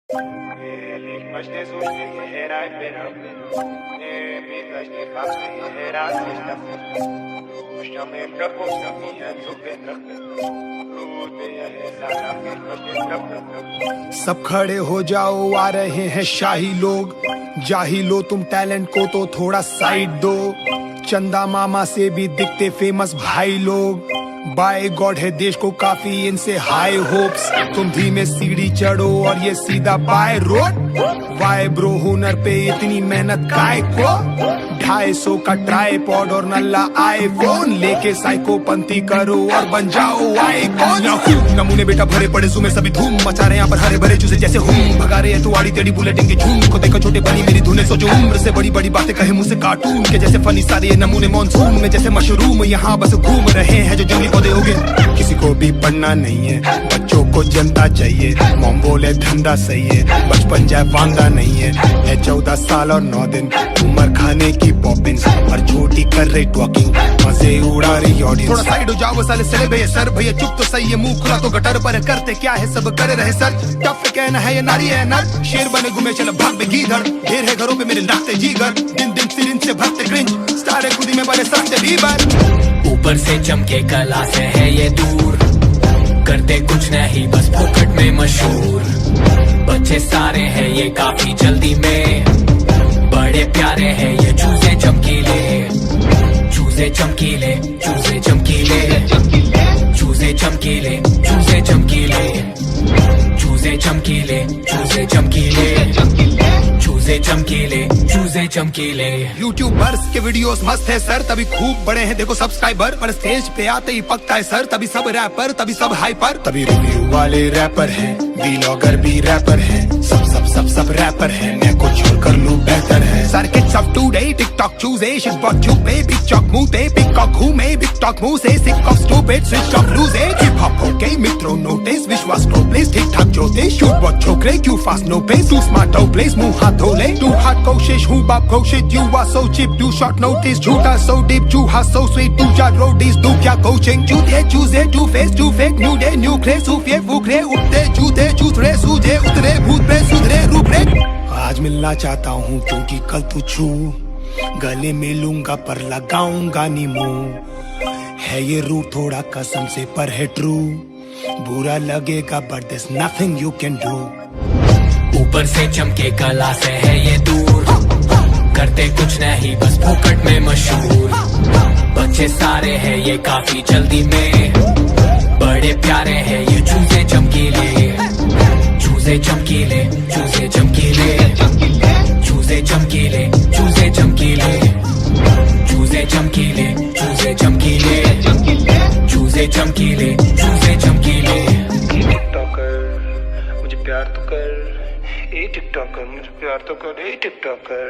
सब खड़े हो जाओ, आ रहे हैं शाही लोग। जाही लो तुम टैलेंट को तो थोड़ा साइड दो। चंदा मामा से भी दिखते फेमस भाई लोग। बाय गॉड है देश को काफी इनसे हाई होप्स। तुम धीमे सीढ़ी चढ़ो और ये सीधा बाय रोड। वाई ब्रो हुनर पे इतनी मेहनत काय को। 250 का ट्राइपॉड और नल्ला आईफोन लेके साइकोपंथी करो और बन जाओ आइकॉन। नमूने बेटा भरे पड़े सुमे सभी धूम मचा रहे यहाँ पर हरे भरे चूजे जैसे हूँ। भगा रहे हैं तू आड़ी टेढ़ी बुलेटिन के झूम को देखो छोटे बनी मेरी धुने। सोचो उम्र से बड़ी बड़ी बातें कहे मुझसे कार्टून के जैसे फनी सारे नमूने मॉनसून में जैसे मशरूम यहाँ बस घूम रहे हैं जो जंगली पौधे हो गए। किसी को भी पढ़ना नहीं है, बच्चों को जनता चाहिए। मॉम बोले धंधा सही है, बचपन जाए वांदा नहीं है 14 साल और 9 दिन उम्र खाने की पॉपिंस और छोटी कर रही टॉकिंग मजे उड़ा रही ऑडियंस। थोड़ा साइड हो जाओ साले सले भैया सर भैया चुप तो सही है मुंह खुला तो गटर पर करते क्या है सब कर रहे सर। टफ कहना है ये नारी है नर शेर बने घूमे चल भाग में गीधर। ढेर है घरों पे मेरे नाचते जीगर दिन दिन सिरिंज से भरते क्रिंज स्टार खुदी में बड़े सस्ते बीबर। ऊपर से चमके कला से है ये दूर करते कुछ नहीं बस फोकट में मशहूर। बच्चे सारे हैं ये काफी जल्दी में बड़े प्यारे हैं ये चूजे चमकीले। चूजे चमकीले चूजे चमकीले चूजे चमकीले चूजे चमकीले चूजे चमकीले चूजे चमकीले चूजे चमकीले चूजे चमकीले। यूट्यूबर्स के वीडियोस मस्त है सर तभी खूब बड़े हैं देखो सब्सक्राइबर। पर स्टेज पे आते ही पकता है सर तभी सब रैपर तभी सब हाइपर। तभी रिव्यू वाले रैपर हैं व्लॉगर भी रैपर हैं सब सब सब सब रैपर हैं। मैं कुछ और कर लूं बेहतर है। सारे किड्स ऑफ टुडे टिकटॉक चूजे शिट बॉट चुपे बिग चॉक मुंह पे बिग कॉक घूमे बिग टॉक मुंह से sick of stupid switch off लूजे। हिप हॉप ओके मित्रों नोटिस विश्वास नो प्लेस ठीक ठाक जोते शूट बहुत छोकरे क्यों fast no pace too smart हो प्लेस मुंह हाथ धो ले। टू हार्ड कोशिश हूँ बाप कोशिश you are so cheap too short notice झूठा सो डीप चूहा सो स्वीट टू जा रोडीज तू क्या कोचिंग चूते चूजे to face to fake new day new craze सूफे फूकरे उठते जूते चूतरे सूझे उतरे भूत पे सुधरे रूप रे। आज मिलना चाहता हूँ क्योंकि कल तू छू गले मिलूंगा पर लगाऊंगा नी मुंह। है ये रूट थोड़ा कसम से पर है ट्रू बुरा लगेगा but there's nothing you can do। ऊपर से चमके कला से है ये दूर करते कुछ नहीं बस फोकट में मशहूर। बच्चे सारे हैं ये काफी जल्दी में बड़े प्यारे हैं ये चूजे चमकीले। चूजे चमकीले चूजे चमकीले चूजे चमकीले चूजे चमकीले चूजे चमकीले चूजे चमकीले चूजे चमकीले चूजे चमकीले। टिकटॉकर मुझे प्यार तो कर ए टिकटॉकर मुझे प्यार तो कर ए टिकटॉकर।